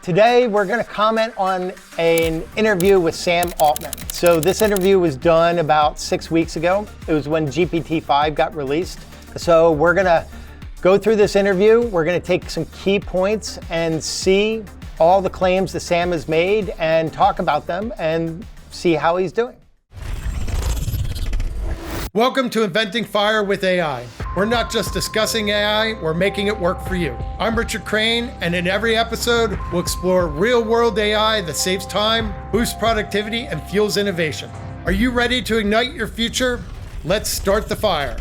Today, we're going to comment on an interview with Sam Altman. So this interview was done about 6 weeks ago. It was when GPT-5 got released. So we're going to go through this interview. We're going to take some key points and see all the claims that Sam has made and talk about them and see how he's doing. Welcome to Inventing Fire with AI. We're not just discussing AI, we're making it work for you. I'm Richard Crane, and in every episode, we'll explore real-world AI that saves time, boosts productivity, and fuels innovation. Are you ready to ignite your future? Let's start the fire.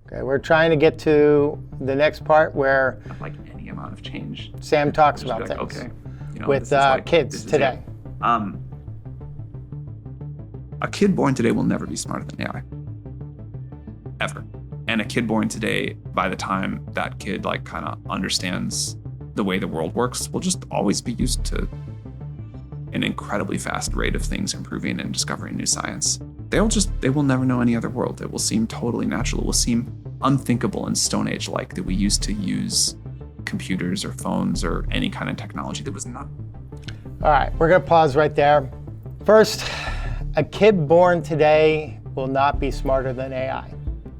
Okay, we're trying to get to the next part where like any amount of change. Sam talks about like, things okay, with kids today. A kid born today will never be smarter than AI. Ever. And a kid born today, by the time that kid kind of understands the way the world works, will just always be used to an incredibly fast rate of things improving and discovering new science. They will never know any other world. It will seem totally natural. It will seem unthinkable and Stone Age-like that we used to use computers or phones or any kind of technology that was not. All right, we're gonna pause right there. First, a kid born today will not be smarter than AI.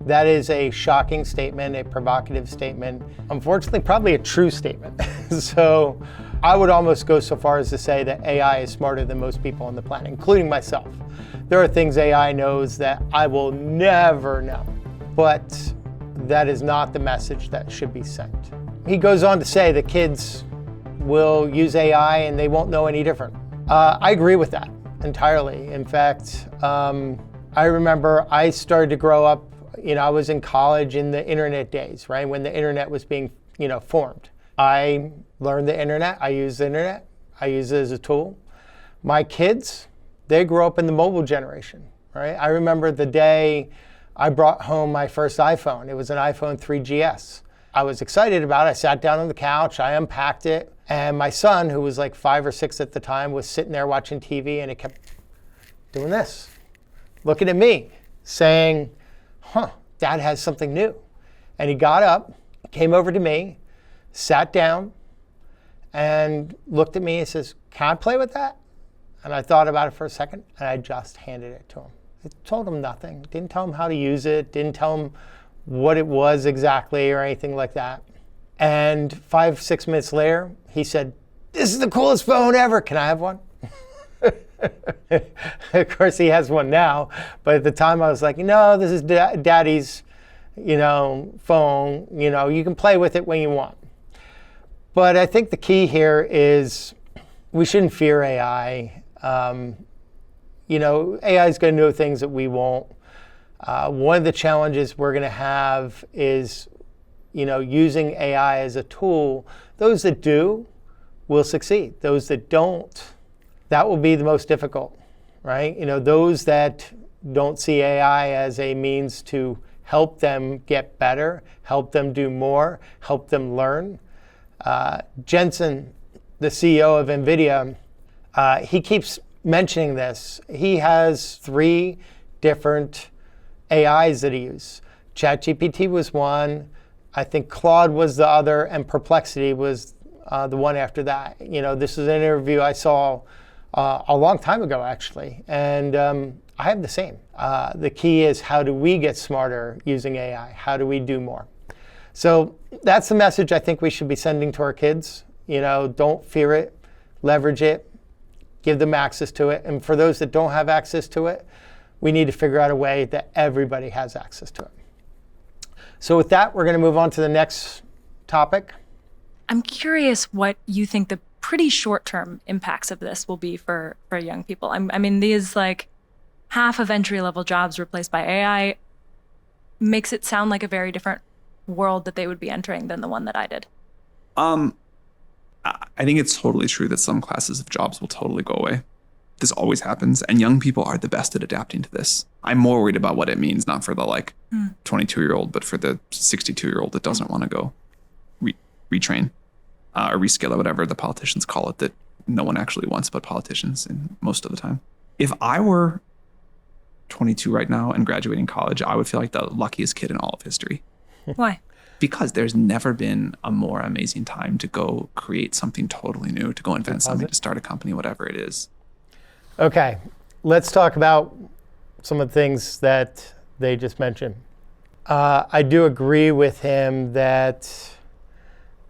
That is a shocking statement, a provocative statement. Unfortunately, probably a true statement. So I would almost go so far as to say that AI is smarter than most people on the planet, including myself. There are things AI knows that I will never know, but that is not the message that should be sent. He goes on to say that kids will use AI and they won't know any different. I agree with that entirely. In fact, I remember I started to grow up, I was in college in the internet days, right? When the internet was being, formed. I learned the internet, I use the internet, I use it as a tool. My kids, they grew up in the mobile generation, right? I remember the day I brought home my first iPhone. It was an iPhone 3GS. I was excited about it. I sat down on the couch, I unpacked it, and my son, who was like 5 or 6 at the time, was sitting there watching TV, and it kept doing this, looking at me, saying, Dad has something new. And he got up, came over to me, sat down, and looked at me and says, "Can I play with that?" And I thought about it for a second, and I just handed it to him. It told him nothing, didn't tell him how to use it, didn't tell him what it was exactly or anything like that. And 5, 6 minutes later, he said, "This is the coolest phone ever. Can I have one?" Of course, he has one now, but at the time I was like, "No, this is Daddy's, phone. You can play with it when you want." But I think the key here is we shouldn't fear AI. AI is going to know things that we won't. One of the challenges we're going to have is, using AI as a tool. Those that do will succeed. Those that don't, that will be the most difficult, right? Those that don't see AI as a means to help them get better, help them do more, help them learn. Jensen, the CEO of NVIDIA, he keeps mentioning this. He has 3 different AIs that he uses. ChatGPT was one, I think Claude was the other, and Perplexity was the one after that. This is an interview I saw a long time ago, actually, and I have the same. The key is, how do we get smarter using AI? How do we do more? So that's the message I think we should be sending to our kids. Don't fear it, leverage it, give them access to it. And for those that don't have access to it, we need to figure out a way that everybody has access to it. So with that, we're going to move on to the next topic. I'm curious what you think the pretty short-term impacts of this will be for young people. I mean, these half of entry-level jobs replaced by AI makes it sound like a very different world that they would be entering than the one that I did. I think it's totally true that some classes of jobs will totally go away. This always happens, and young people are the best at adapting to this. I'm more worried about what it means, not for the 22-year-old, but for the 62-year-old that doesn't want to go retrain or reskill or whatever the politicians call it, that no one actually wants but politicians in most of the time. If I were 22 right now and graduating college, I would feel like the luckiest kid in all of history. Why? Because there's never been a more amazing time to go create something totally new, to go invent something, to start a company, whatever it is. Okay, let's talk about some of the things that they just mentioned. I do agree with him that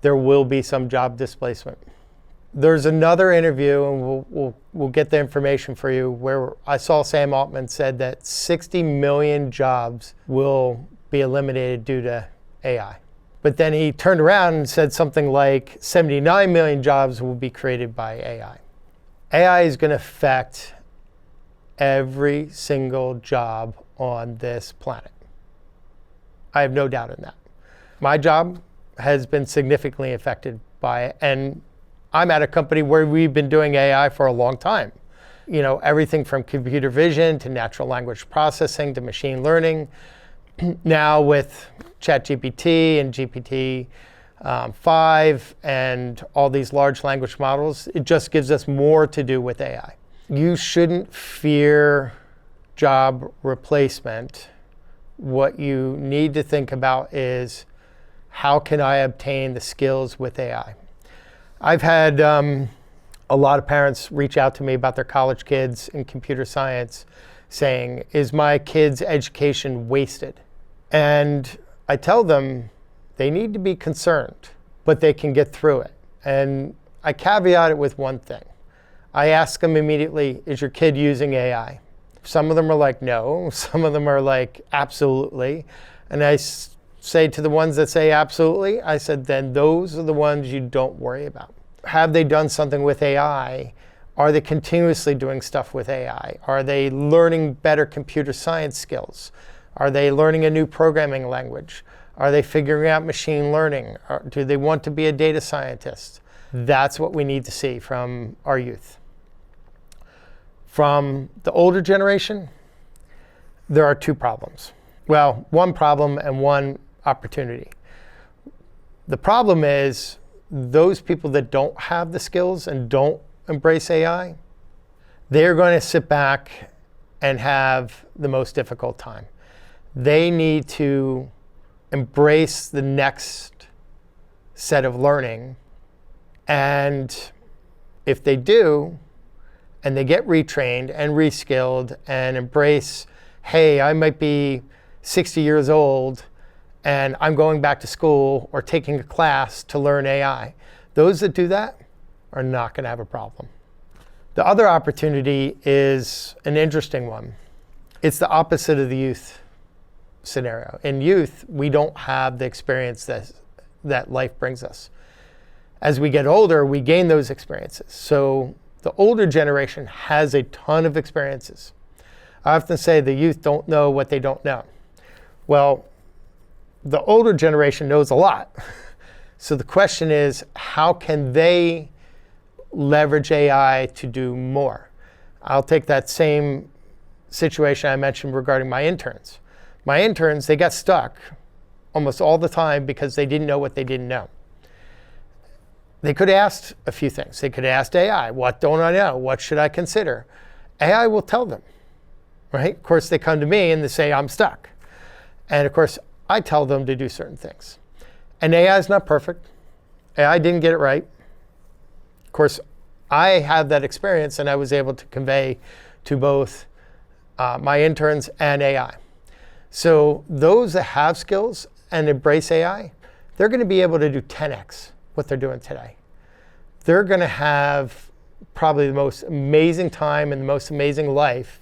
there will be some job displacement. There's another interview, and we'll get the information for you, where I saw Sam Altman said that 60 million jobs will be eliminated due to AI. But then he turned around and said something like 79 million jobs will be created by AI. AI is going to affect every single job on this planet. I have no doubt in that. My job has been significantly affected by it, and I'm at a company where we've been doing AI for a long time. You know, everything from computer vision to natural language processing to machine learning. Now with ChatGPT and GPT-5 and all these large language models, it just gives us more to do with AI. You shouldn't fear job replacement. What you need to think about is, how can I obtain the skills with AI? I've had a lot of parents reach out to me about their college kids in computer science saying, is my kid's education wasted? And I tell them they need to be concerned, but they can get through it. And I caveat it with one thing. I ask them immediately, is your kid using AI? Some of them are like, no. Some of them are like, absolutely. And I say to the ones that say absolutely, I said, then those are the ones you don't worry about. Have they done something with AI? Are they continuously doing stuff with AI? Are they learning better computer science skills? Are they learning a new programming language? Are they figuring out machine learning? Or do they want to be a data scientist? That's what we need to see from our youth. From the older generation, there are two problems. Well, one problem and one opportunity. The problem is those people that don't have the skills and don't embrace AI, they're going to sit back and have the most difficult time. They need to embrace the next set of learning. And if they do, and they get retrained and reskilled and embrace, hey, I might be 60 years old and I'm going back to school or taking a class to learn AI. Those that do that are not going to have a problem. The other opportunity is an interesting one. It's the opposite of the youth scenario. In youth, we don't have the experience that life brings us. As we get older, we gain those experiences. So the older generation has a ton of experiences. I often say the youth don't know what they don't know. Well, the older generation knows a lot. So the question is, how can they leverage AI to do more? I'll take that same situation I mentioned regarding my interns. My interns, they got stuck almost all the time because they didn't know what they didn't know. They could have asked a few things. They could have asked AI, what don't I know? What should I consider? AI will tell them, right? Of course, they come to me and they say, I'm stuck. And of course, I tell them to do certain things. And AI is not perfect. AI didn't get it right. Of course, I have that experience and I was able to convey to both my interns and AI. So those that have skills and embrace AI, they're going to be able to do 10x what they're doing today. They're going to have probably the most amazing time and the most amazing life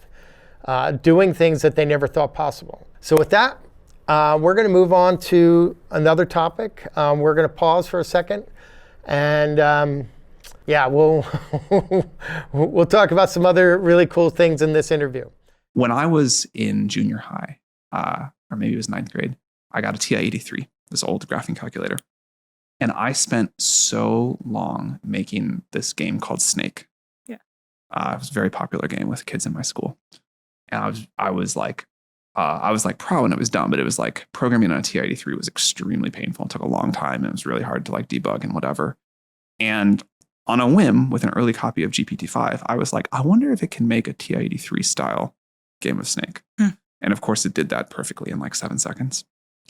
doing things that they never thought possible. So with that, we're going to move on to another topic. We're going to pause for a second, and yeah, we'll we'll talk about some other really cool things in this interview. When I was in junior high, or maybe it was ninth grade, I got a TI-83, this old graphing calculator. And I spent so long making this game called Snake. Yeah. It was a very popular game with kids in my school. And I was like pro and it was dumb, but it was like programming on a TI-83 was extremely painful. It took a long time and it was really hard to like debug and whatever. And on a whim, with an early copy of GPT-5, I was like, I wonder if it can make a TI-83 style game of Snake. And of course it did that perfectly in like 7 seconds.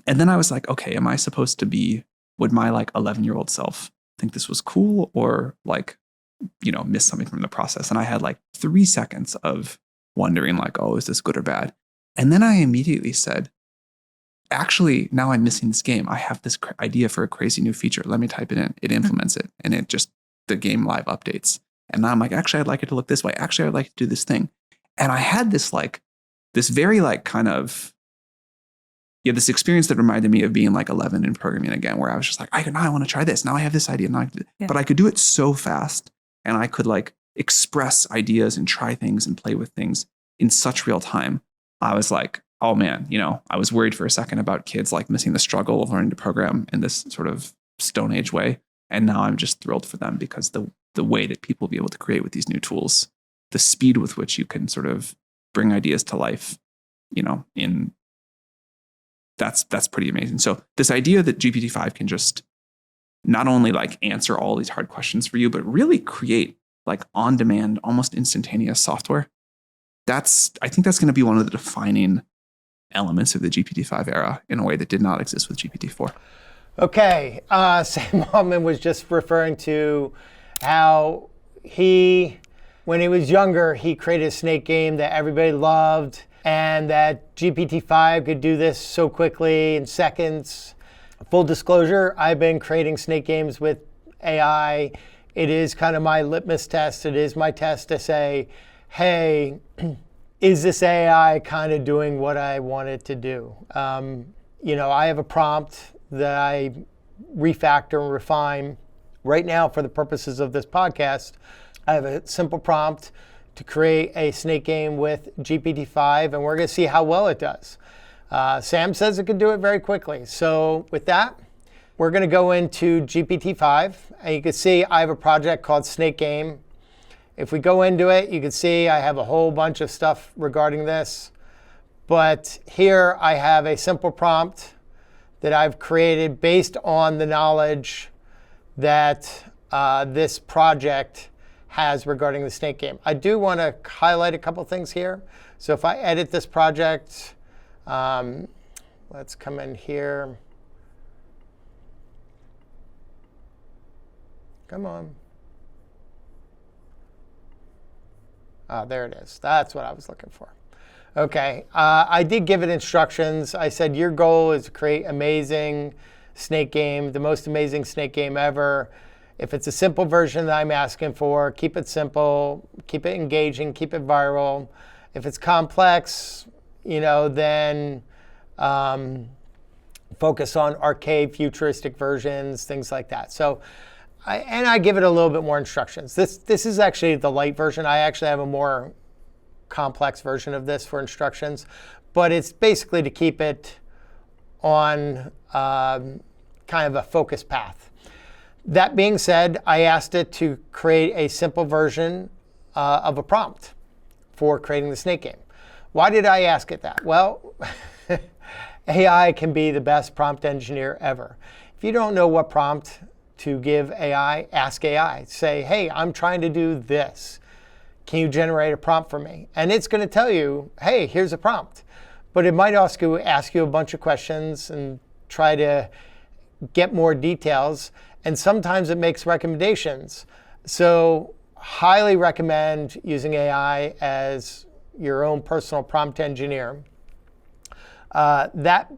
And then I was like, okay, am I supposed to be, would my like 11-year-old self think this was cool or like, miss something from the process? And I had like 3 seconds of wondering like, oh, is this good or bad? And then I immediately said, actually, now I'm missing this game. I have this idea for a crazy new feature. Let me type it in. It implements it. And it just, the game live updates. And now I'm like, actually, I'd like it to look this way. Actually, I'd like to do this thing. And I had this very like kind of, this experience that reminded me of being like 11 in programming again, where I was just like, now I want to try this. Now I have this idea. But I could do it so fast. And I could like express ideas and try things and play with things in such real time. I was like, oh man, I was worried for a second about kids like missing the struggle of learning to program in this sort of Stone Age way. And now I'm just thrilled for them because the way that people will be able to create with these new tools, the speed with which you can sort of bring ideas to life, that's pretty amazing. So this idea that GPT-5 can just not only like answer all these hard questions for you, but really create like on-demand, almost instantaneous software. I think that's going to be one of the defining elements of the GPT-5 era in a way that did not exist with GPT-4. Okay, Sam Altman was just referring to how when he was younger, he created a snake game that everybody loved, and that GPT-5 could do this so quickly in seconds. Full disclosure, I've been creating snake games with AI. It is kind of my litmus test. It is my test to say, hey, is this AI kind of doing what I want it to do? I have a prompt that I refactor and refine. Right now, for the purposes of this podcast, I have a simple prompt to create a snake game with GPT-5, and we're going to see how well it does. Sam says it can do it very quickly. So with that, we're going to go into GPT-5, and you can see I have a project called Snake Game. If we go into it, you can see I have a whole bunch of stuff regarding this. But here I have a simple prompt that I've created based on the knowledge that this project has regarding the snake game. I do want to highlight a couple things here. So if I edit this project, let's come in here. Come on. There it is. That's what I was looking for. Okay, I did give it instructions. I said your goal is to create amazing snake game, the most amazing snake game ever. If it's a simple version that I'm asking for, keep it simple, keep it engaging, keep it viral. If it's complex, then focus on arcade, futuristic versions, things like that. So, I give it a little bit more instructions. This is actually the light version. I actually have a more complex version of this for instructions, but it's basically to keep it on kind of a focused path. That being said, I asked it to create a simple version of a prompt for creating the snake game. Why did I ask it that? Well, AI can be the best prompt engineer ever. If you don't know what prompt to give AI, ask AI. Say, hey, I'm trying to do this. Can you generate a prompt for me? And it's going to tell you, hey, here's a prompt. But it might also ask you a bunch of questions and try to get more details. And sometimes it makes recommendations. So highly recommend using AI as your own personal prompt engineer. That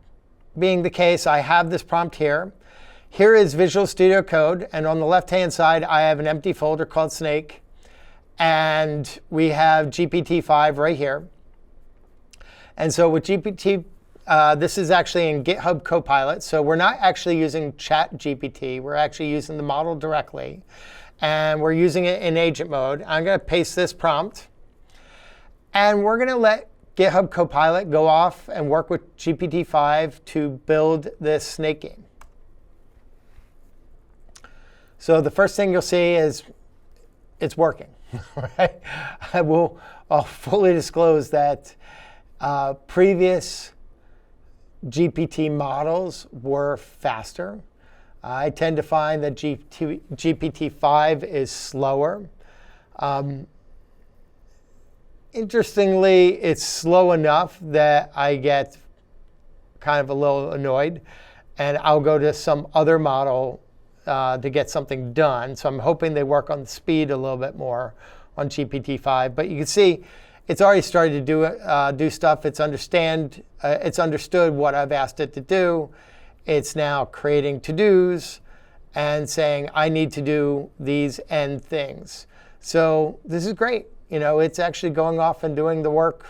being the case, I have this prompt here. Here is Visual Studio Code. And on the left-hand side, I have an empty folder called Snake. And we have GPT-5 right here. And so with GPT, this is actually in GitHub Copilot. So we're not actually using ChatGPT. We're actually using the model directly. And we're using it in agent mode. I'm going to paste this prompt. And we're going to let GitHub Copilot go off and work with GPT-5 to build this snake game. So the first thing you'll see is it's working. Right? I'll fully disclose that previous GPT models were faster. I tend to find that GPT-5 is slower. Interestingly, it's slow enough that I get kind of a little annoyed, and I'll go to some other model to get something done. So I'm hoping they work on the speed a little bit more on GPT-5. But you can see it's already started to do stuff. It's understood what I've asked it to do. It's now creating to-dos and saying, I need to do these end things. So this is great. It's actually going off and doing the work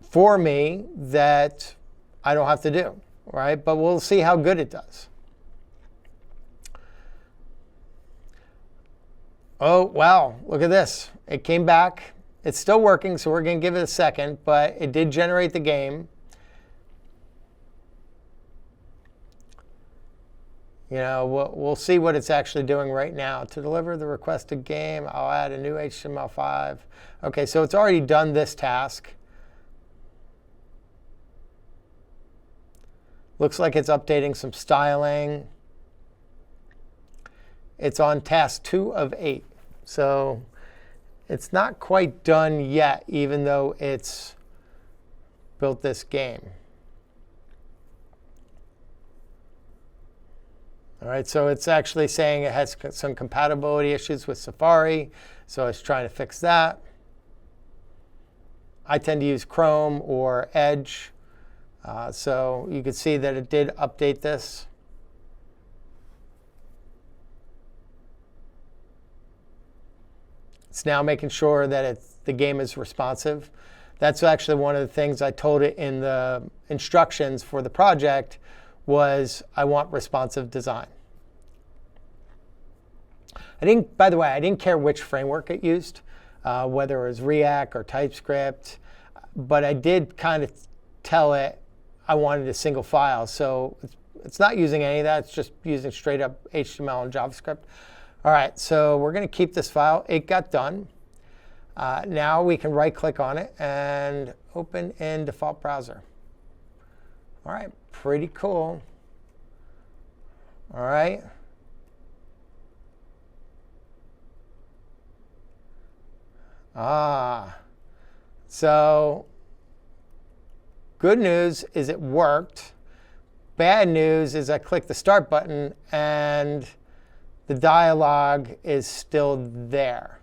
for me that I don't have to do, right? But we'll see how good it does. Oh, wow, look at this. It came back. It's still working, so we're going to give it a second, but it did generate the game. We'll see what it's actually doing right now. To deliver the requested game, I'll add a new HTML5. Okay, so it's already done this task. Looks like it's updating some styling. It's on task 2 of 8. So it's not quite done yet, even though it's built this game. All right, so it's actually saying it has some compatibility issues with Safari, so it's trying to fix that. I tend to use Chrome or Edge, so you can see that it did update this. It's now making sure that the game is responsive. That's actually one of the things I told it in the instructions for the project was I want responsive design. By the way, I didn't care which framework it used, whether it was React or TypeScript, but I did kind of tell it I wanted a single file. So it's not using any of that. It's just using straight up HTML and JavaScript. All right, so we're going to keep this file. It got done. Now we can right-click on it and open in default browser. All right, pretty cool. All right. So good news is it worked. Bad news is I clicked the start button and the dialogue is still there.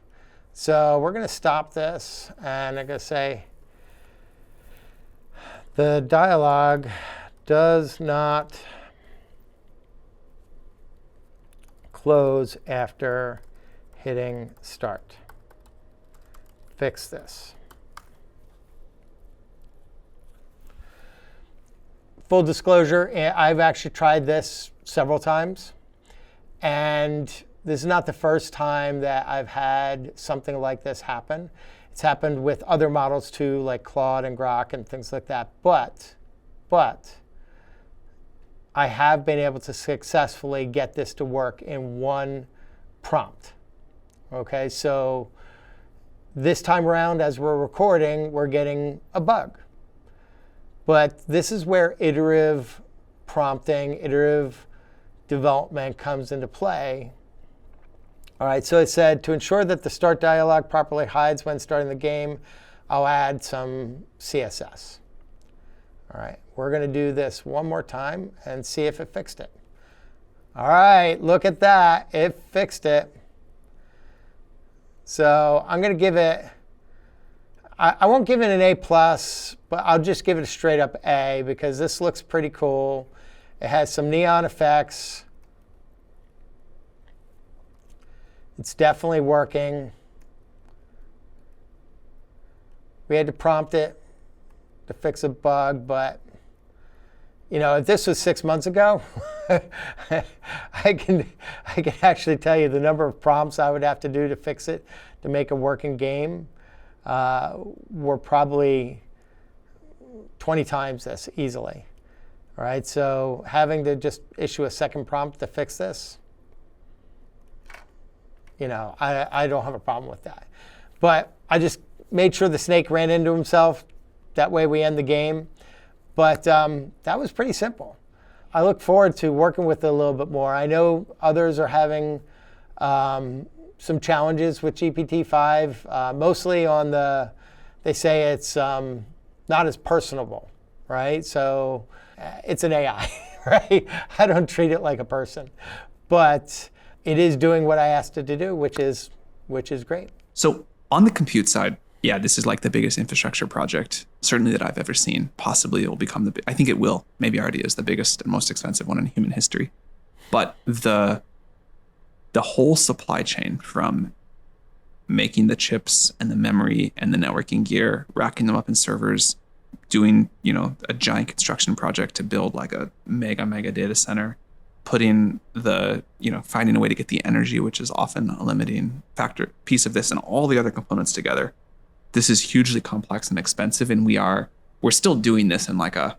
So we're going to stop this, and I'm going to say the dialogue does not close after hitting start. Fix this. Full disclosure, I've actually tried this several times. And this is not the first time that I've had something like this happen. It's happened with other models too, like Claude and Grok and things like that. But I have been able to successfully get this to work in one prompt. Okay, so this time around, as we're recording, we're getting a bug. But this is where iterative prompting, iterative development comes into play. All right, so it said, to ensure that the start dialog properly hides when starting the game, I'll add some CSS. All right, we're going to do this one more time and see if it fixed it. All right, look at that. It fixed it. So I'm going to give it, I won't give it an A+, but I'll just give it a straight up A because this looks pretty cool. It has some neon effects. It's definitely working. We had to prompt it to fix a bug, but if this was 6 months ago, I can actually tell you the number of prompts I would have to do to fix it to make a working game were probably 20 times this easily. All right, so having to just issue a second prompt to fix this, I don't have a problem with that. But I just made sure the snake ran into himself. That way we end the game. But that was pretty simple. I look forward to working with it a little bit more. I know others are having some challenges with GPT-5, mostly on they say it's not as personable, right? So it's an AI, right? I don't treat it like a person, but it is doing what I asked it to do, which is great. So on the compute side, yeah, this is like the biggest infrastructure project certainly that I've ever seen. Possibly it will become I think it will, maybe already is the biggest and most expensive one in human history. But the whole supply chain, from making the chips and the memory and the networking gear, racking them up in servers, doing, a giant construction project to build like a mega data center, putting finding a way to get the energy, which is often a limiting factor piece of this, and all the other components together. This is hugely complex and expensive, and we're still doing this in like a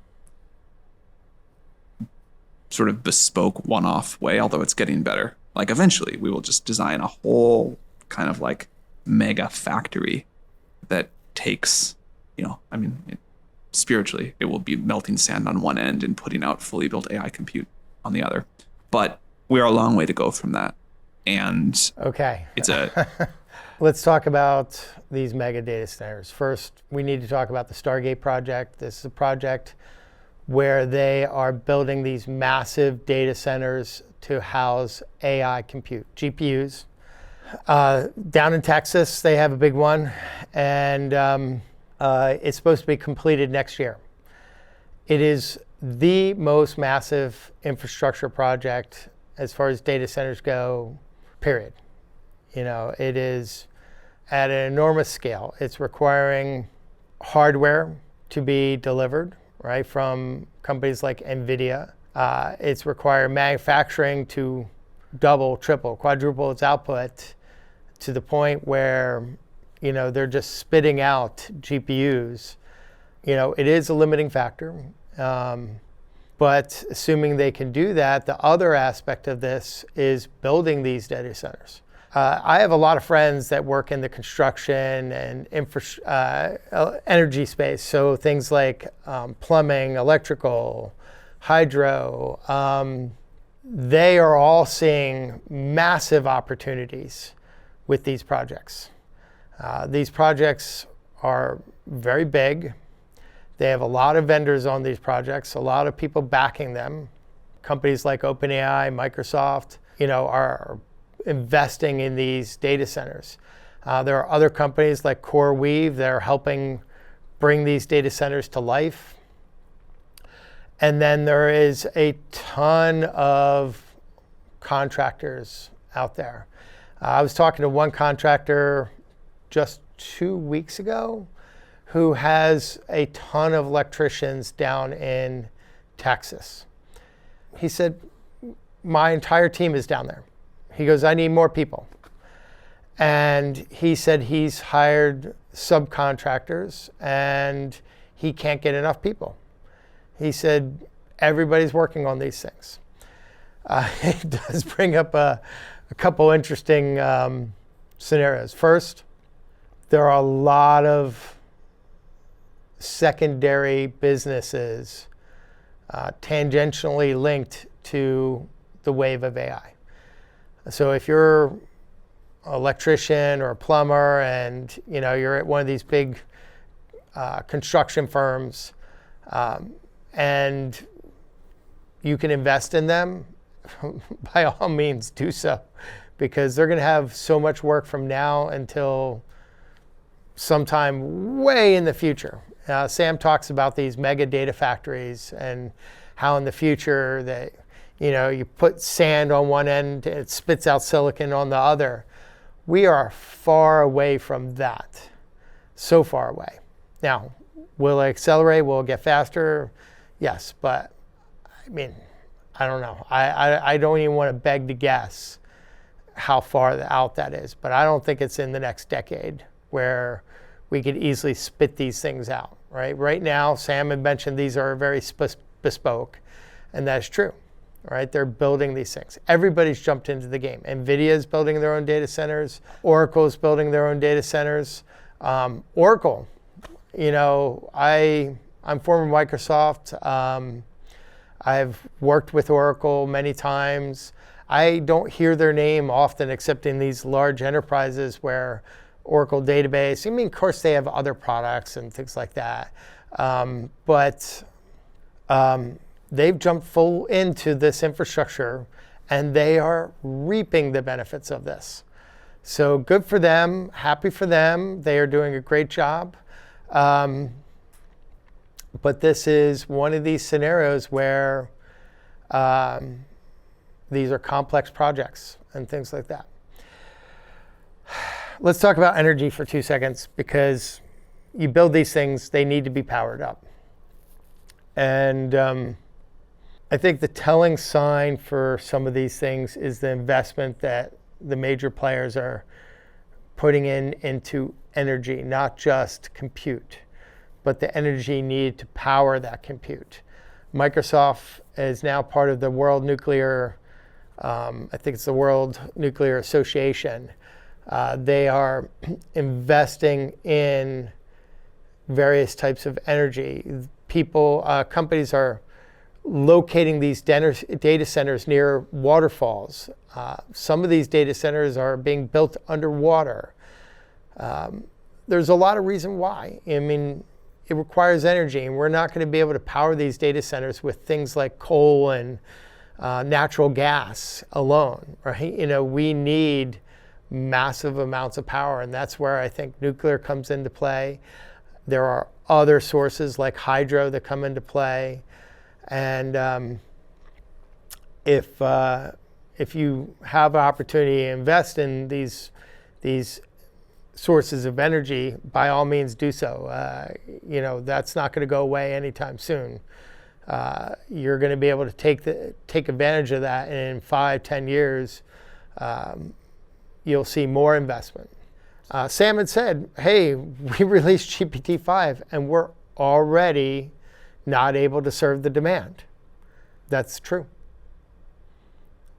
sort of bespoke one-off way, although it's getting better. Like eventually we will just design a whole kind of like mega factory that takes, spiritually, it will be melting sand on one end and putting out fully built AI compute on the other. But we're a long way to go from that. And okay, it's let's talk about these mega data centers. First, we need to talk about the Stargate project. This is a project where they are building these massive data centers to house AI compute, GPUs. Down in Texas, they have a big one, and it's supposed to be completed next year. It is the most massive infrastructure project as far as data centers go, period. It is at an enormous scale. It's requiring hardware to be delivered, right, from companies like NVIDIA. It's requiring manufacturing to double, triple, quadruple its output to the point where, they're just spitting out GPUs. It is a limiting factor. But assuming they can do that, the other aspect of this is building these data centers. I have a lot of friends that work in the construction and energy space. So things like plumbing, electrical, hydro. They are all seeing massive opportunities with these projects. These projects are very big. They have a lot of vendors on these projects, a lot of people backing them. Companies like OpenAI, Microsoft, are investing in these data centers. There are other companies like CoreWeave that are helping bring these data centers to life. And then there is a ton of contractors out there. I was talking to one contractor just 2 weeks ago who has a ton of electricians down in Texas. He said, my entire team is down there. He goes, I need more people. And he said he's hired subcontractors and he can't get enough people. He said, everybody's working on these things. It does bring up a couple interesting scenarios. First, there are a lot of secondary businesses tangentially linked to the wave of AI. So if you're an electrician or a plumber and you're at one of these big construction firms and you can invest in them, by all means do so, because they're going to have so much work from now until sometime way in the future. Sam talks about these mega data factories and how in the future that you put sand on one end and it spits out silicon on the other. We are far away from that, so far away. Now, will it accelerate? Will it get faster? Yes, but I don't know. I don't even want to beg to guess how far out that is, but I don't think it's in the next decade where we could easily spit these things out, right? Right now, Sam had mentioned these are very bespoke, and that's true, right? They're building these things. Everybody's jumped into the game. NVIDIA is building their own data centers. Oracle is building their own data centers. Oracle, I'm former Microsoft. I've worked with Oracle many times. I don't hear their name often except in these large enterprises where Oracle database, of course they have other products and things like that. But they've jumped full into this infrastructure and they are reaping the benefits of this. So good for them, happy for them. They are doing a great job. But this is one of these scenarios where these are complex projects and things like that. Let's talk about energy for 2 seconds, because you build these things, they need to be powered up. And I think the telling sign for some of these things is the investment that the major players are putting into energy, not just compute, but the energy needed to power that compute. Microsoft is now part of the World Nuclear, I think it's the World Nuclear Association. They are investing in various types of energy. Companies are locating these data centers near waterfalls. Some of these data centers are being built underwater. There's a lot of reason why. I mean, it requires energy, and we're not going to be able to power these data centers with things like coal and natural gas alone, right? We need massive amounts of power, and that's where I think nuclear comes into play. There are other sources like hydro that come into play, and if you have an opportunity to invest in these sources of energy, by all means do so. That's not going to go away anytime soon. You're going to be able to take advantage of that, and in 5-10 years, you'll see more investment. Sam had said, hey, we released GPT-5 and we're already not able to serve the demand. That's true.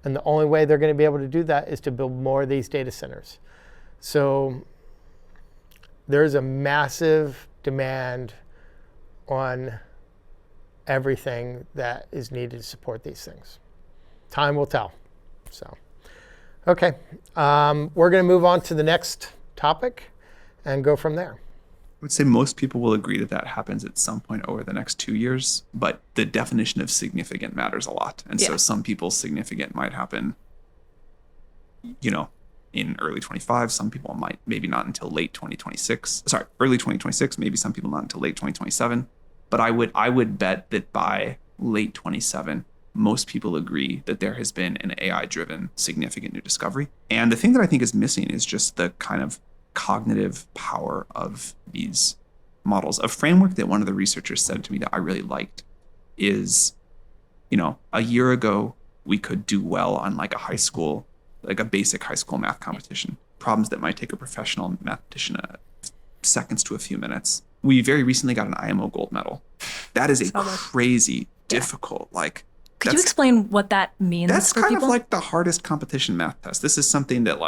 And the only way they're going to be able to do that is to build more of these data centers. So there's a massive demand on everything that is needed to support these things. Time will tell. So, okay, we're going to move on to the next topic and go from there. I would say most people will agree that that happens at some point over the next 2 years, but the definition of significant matters a lot. And so some people's significant might happen, in early 25. Some people might, maybe not until late 2026. Sorry, early 2026, maybe some people not until late 2027. But I would bet that by late 27, most people agree that there has been an AI-driven significant new discovery. And the thing that I think is missing is just the kind of cognitive power of these models. A framework that one of the researchers said to me that I really liked is, a year ago, we could do well on like a basic high school math competition, problems that might take a professional mathematician seconds to a few minutes. We very recently got an IMO Gold medal. That is a crazy, difficult, Could you explain what that means for people? That's kind of like the hardest competition math test. This is something that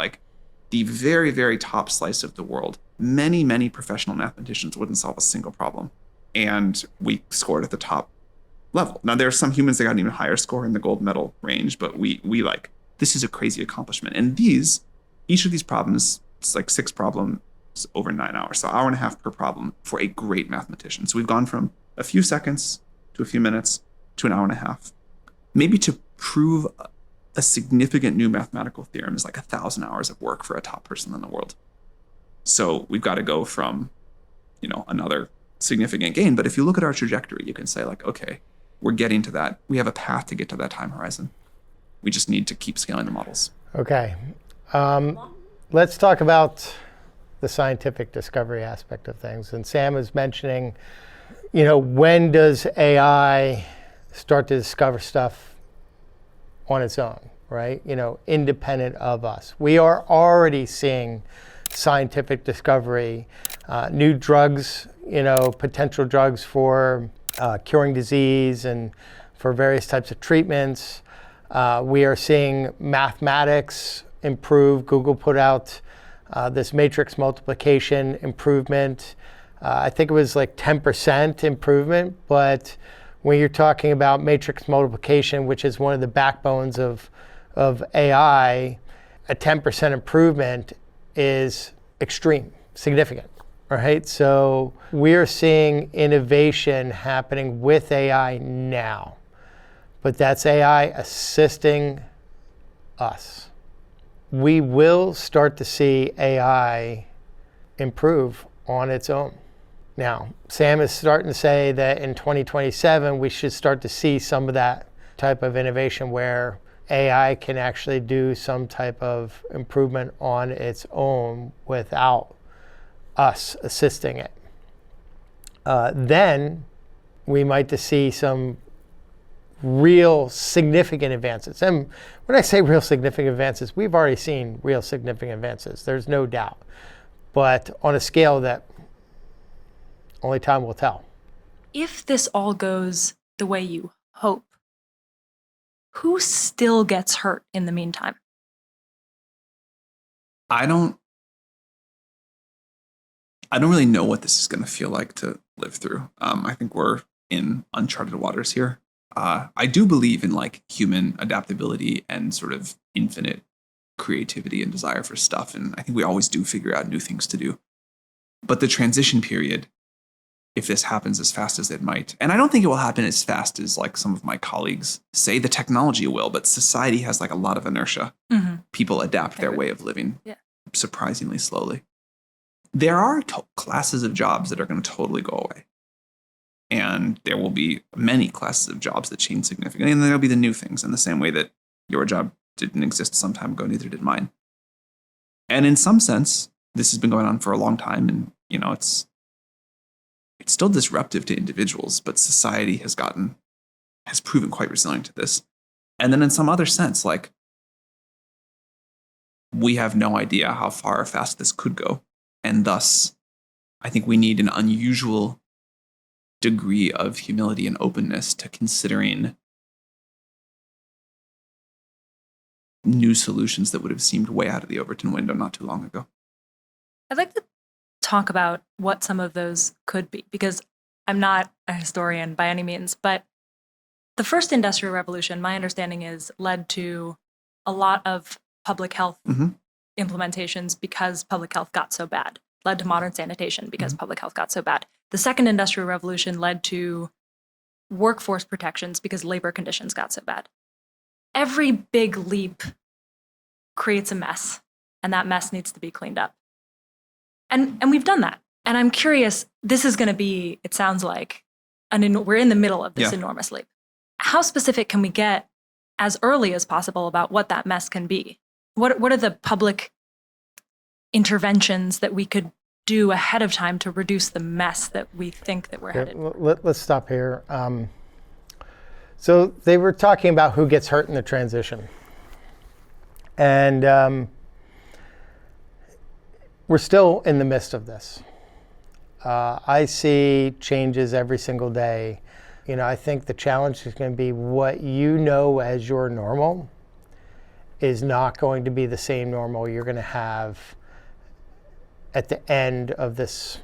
the very, very top slice of the world, many, many professional mathematicians wouldn't solve a single problem. And we scored at the top level. Now, there are some humans that got an even higher score in the gold medal range, but we this is a crazy accomplishment. And each of these problems, it's like 6 problems over 9 hours. So 1.5 hours per problem for a great mathematician. So we've gone from a few seconds to a few minutes to 1.5 hours. Maybe to prove a significant new mathematical theorem is like 1,000 hours of work for a top person in the world. So we've got to go from, another significant gain. But if you look at our trajectory, you can say okay, we're getting to that. We have a path to get to that time horizon. We just need to keep scaling the models. Okay. Let's talk about the scientific discovery aspect of things. And Sam is mentioning, when does AI start to discover stuff on its own, right? Independent of us. We are already seeing scientific discovery, new drugs, potential drugs for curing disease and for various types of treatments. We are seeing mathematics improve. Google put out this matrix multiplication improvement. I think it was like 10% improvement, but when you're talking about matrix multiplication, which is one of the backbones of AI, a 10% improvement is extreme, significant. right? So we're seeing innovation happening with AI now, but that's AI assisting us. We will start to see AI improve on its own. Now, Sam is starting to say that in 2027, we should start to see some of that type of innovation where AI can actually do some type of improvement on its own without us assisting it. Then we might to see some real significant advances. And when I say real significant advances, we've already seen real significant advances. There's no doubt. But on a scale that only time will tell. If this all goes the way you hope, who still gets hurt in the meantime? I don't really know what this is going to feel like to live through. I think we're in uncharted waters here. I do believe in like human adaptability and sort of infinite creativity and desire for stuff. And I think we always do figure out new things to do. But the transition period, if this happens as fast as it might, and I don't think it will happen as fast as like some of my colleagues say the technology will, but society has like a lot of inertia. Mm-hmm. People adapt their way of living surprisingly slowly. There are classes of jobs that are going to totally go away. And there will be many classes of jobs that change significantly. And there'll be the new things in the same way that your job didn't exist some time ago, neither did mine. And in some sense, this has been going on for a long time. And, you know, it's still disruptive to individuals, but society has proven quite resilient to this. And then in some other sense, like, we have no idea how far or fast this could go. And thus, I think we need an unusual degree of humility and openness to considering new solutions that would have seemed way out of the Overton window not too long ago. I'd like to talk about what some of those could be, because I'm not a historian by any means, but the first industrial revolution, my understanding is, led to a lot of public health implementations because public health got so bad, led to modern sanitation because public health got so bad. The second industrial revolution led to workforce protections because labor conditions got so bad. Every big leap creates a mess, and that mess needs to be cleaned up. And we've done that. And I'm curious, this is going to be, it sounds like, we're in the middle of this enormous leap. How specific can we get as early as possible about what that mess can be? What are the public interventions that we could do ahead of time to reduce the mess that we think that we're headed? Let's stop here. So they were talking about who gets hurt in the transition. And we're still in the midst of this. I see changes every single day. You know, I think the challenge is going to be what you know as your normal is not going to be the same normal you're going to have at the end of this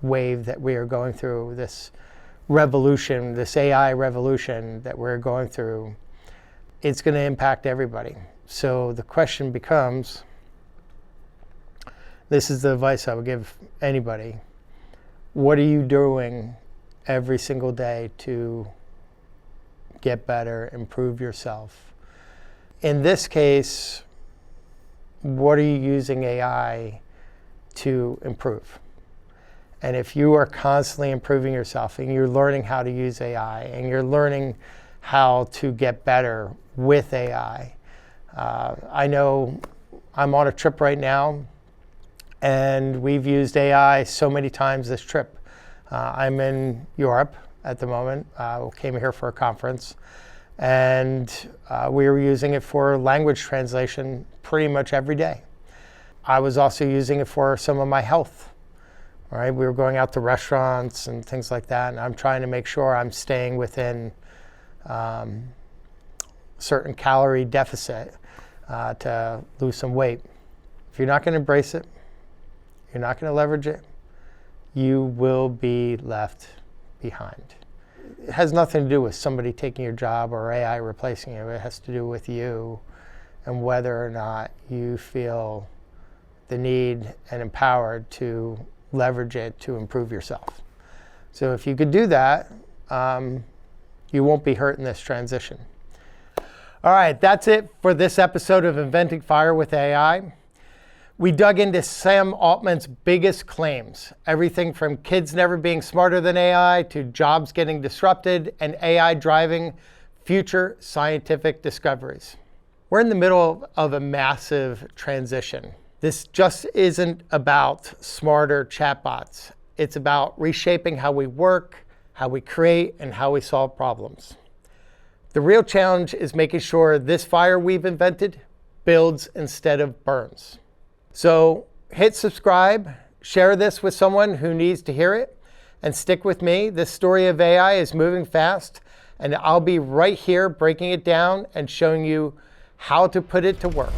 wave that we are going through, this revolution, this AI revolution that we're going through. It's going to impact everybody. So the question becomes, this is the advice I would give anybody. What are you doing every single day to get better, improve yourself? In this case, what are you using AI to improve? And if you are constantly improving yourself and you're learning how to use AI and you're learning how to get better with AI, I know I'm on a trip right now and we've used AI so many times this trip. I'm in Europe at the moment. Came here for a conference. And we were using it for language translation pretty much every day. I was also using it for some of my health. All right, we were going out to restaurants and things like that, and I'm trying to make sure I'm staying within certain calorie deficit to lose some weight. If you're not going to embrace it, you're not going to leverage it, you will be left behind. It has nothing to do with somebody taking your job or AI replacing you. It has to do with you and whether or not you feel the need and empowered to leverage it to improve yourself. So if you could do that, you won't be hurt in this transition. All right, that's it for this episode of Inventing Fire with AI. We dug into Sam Altman's biggest claims, everything from kids never being smarter than AI to jobs getting disrupted and AI driving future scientific discoveries. We're in the middle of a massive transition. This just isn't about smarter chatbots. It's about reshaping how we work, how we create, and how we solve problems. The real challenge is making sure this fire we've invented builds instead of burns. So hit subscribe, share this with someone who needs to hear it, and stick with me. This story of AI is moving fast, and I'll be right here breaking it down and showing you how to put it to work.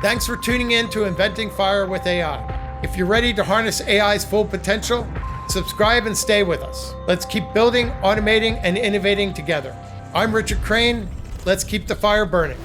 Thanks for tuning in to Inventing Fire with AI. If you're ready to harness AI's full potential, subscribe and stay with us. Let's keep building, automating, and innovating together. I'm Richard Crane. Let's keep the fire burning.